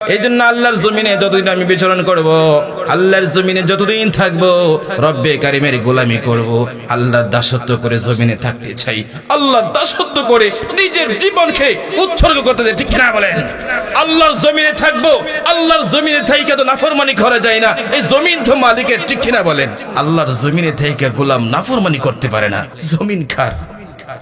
এই জন্য আল্লাহর জমিনে যতদিন আমি বিচরণ করব, আল্লাহর জমিনে যতদিন থাকবো, রব্বে কারিমের গোলামি করব, আল্লাহর দাসত্ব করে জমিনে থাকতে চাই। আল্লাহর দাসত্ব করে নিজের জীবনকে উৎসর্গ করতে চাই, ঠিক কিনা বলেন? আল্লাহর জমিনে থাকবো, আল্লাহর জমিনে থেকে তো নাফরমানি করা যায় না। এই জমিন তো মালিকের, ঠিক কিনা বলেন? আল্লাহর জমিনে থেকে গোলাম নাফরমানি করতে পারে না। জমিন কার?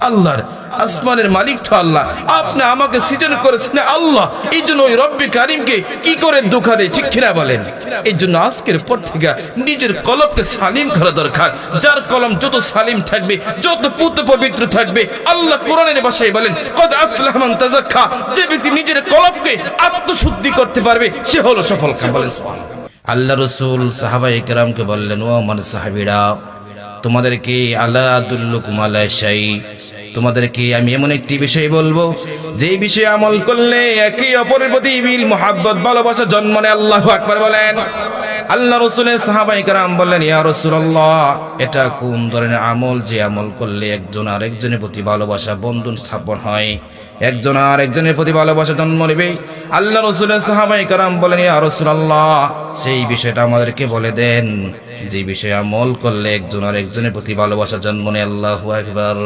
আল্লাহর। আসমানের মালিক তো আল্লাহ। আপনি আমাকে সৃজন করেছেন আল্লাহ, এই জন্য ওই রব্বে কারিমকে কি করে ধোঁকা দেয়, ঠিক কিনা বলেন? এই জন্য আজকের পর থেকে নিজের কলমকে সালিম করা দরকার। যার কলম যত সালিম থাকবে, যত পুত পবিত্র থাকবে, আল্লাহ কোরআনের ভাষায় বলেন কদ আফলাহা মান তাযাক্কা, যে ব্যক্তি নিজের কলমকে আত্মশুদ্ধি করতে পারবে সে হলো সফল কাম। বলেন সুবহানাল্লাহ। আল্লাহ রাসূল সাহাবায়ে কেরামকে বললেন, ও আমার সাহাবীরা, তোমাদেরকে আলা আদুল্লুকুম আলা শাই, তোমাদেরকে আমি এমন একটি বিষয় বলবো যে বিষয়ে আমল করলে একে অপরের প্রতি মিল মুহাব্বত ভালোবাসা জন্ম নেয়। আল্লাহু আকবার বলেন। আল্লাহ রাসূলের সাহাবায়ে কেরাম বললেন, ইয়া রাসূলুল্লাহ, এটা কোন ধরনের আমল যে আমল করলে একজন আরেকজনের প্রতি ভালোবাসা বন্ধন স্থাপন হয়, একজন আরেকজনের প্রতি ভালোবাসা জন্ম নেবে? আল্লাহ রাসূলের সাহাবায়ে কেরাম বলেন, ইয়া রাসূলুল্লাহ, সেই বিষয়টা আমাদেরকে বলে দেন যে বিষয়ে আমল করলে একজন আরেকজনের প্রতি ভালোবাসা জন্ম নেয়। আল্লাহু আকবার।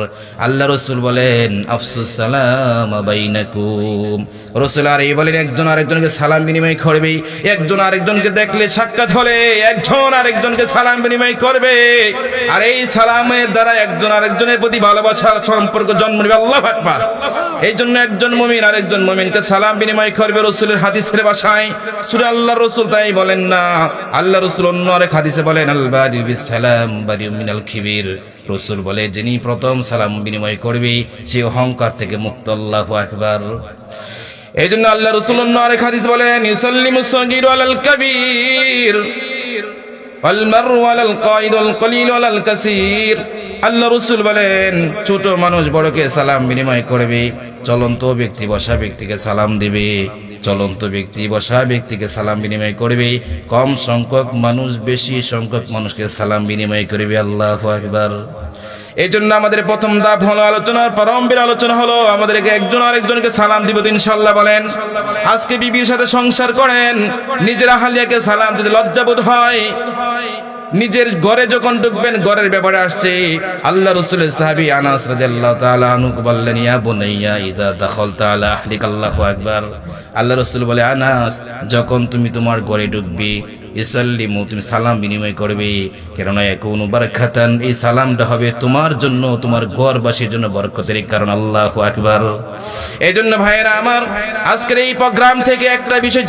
আল্লাহ রাসূল বলেন, আফসুস সালাম বাইনাকুম। রাসূল আর এই বলেন, একজন আরেকজনকে সালাম বিনিময় করবে। একজন আরেকজনকে দেখলে, সাক্ষাৎ হলে একজন আরেকজনকে সালাম বিনিময় করবে, আর এই সালামের দ্বারা একজন আরেকজনের প্রতি ভালোবাসা সম্পর্ক জন্ম নেবে। আল্লাহু আকবার। এই জন্য একজন মুমিন আরেকজন মুমিনকে সালাম বিনিময় করবে রাসূলের হাদিসের ভাষায়। শুধু আল্লাহ রাসূল তাই বলেন না, আল্লাহ রাসূল অন্য আরেক হাদিসে বলেন, আল বাদি বিস সালাম বাদিউ মিনাল খিবির। রাসূল বলে, যিনি প্রথম সালাম বিনিময় করবে সে অহংকার থেকে মুক্ত। আল্লাহু আকবার। এই জন্য আল্লাহ রাসূল অন্য আরেক হাদিস বলেন, ইউসাল্লিমুস সাগীরু আলাল কাবীর ওয়াল মারু আলাল কায়িদ ওয়াল কলিল আলাল কাসীর। আল্লাহ রাসূল বলেন, ছোট মানুষ বড়কে সালাম বিনিময় করবে, চলন্ত ব্যক্তি বসা ব্যক্তিকে সালাম দিবে, চলন্ত ব্যক্তি বসা ব্যক্তিকে সালাম বিনিময় করবে, কম সংখ্যক মানুষ বেশি সংখ্যক মানুষকে সালাম বিনিময় করবে। আল্লাহু আকবার। এই জন্য আমাদের প্রথম ধাপ হলো আলোচনার প্রারম্ভের আলোচনা হলো আমাদেরকে একজন আরেকজনকে সালাম দিব ইনশাআল্লাহ। বলেন, আজকে বিবির সাথে সংসার করেন, নিজের আহলিয়াকে সালাম দিতে লজ্জাবোধ হয়। নিজের ঘরে যখন ঢুকবেন, ঘরের ব্যাপারে আসছে, আল্লাহ রাসূলের সাহাবী আনাস রাদিয়াল্লাহু তাআলা আনহু বললেন, ইয়া বুনাইয়া ইযা দাখালতা আলা আহলিকা। আল্লাহু আকবার। আল্লাহ রাসূল বলে, আনাস, যখন তুমি তোমার ঘরে ঢুকবে, ইসাল্লিমু, তুমি সালাম বিনিময় করবে, কেননা ইয়াকুনু বারাকাতান, এই সালামটা হবে তোমার জন্য, তোমার ঘরবাসীর জন্য বরকতের কারণ। আল্লাহু আকবার। এই জন্য ভাইয়েরা আমার, আজকের এই প্রোগ্রাম থেকে একটা বিষয়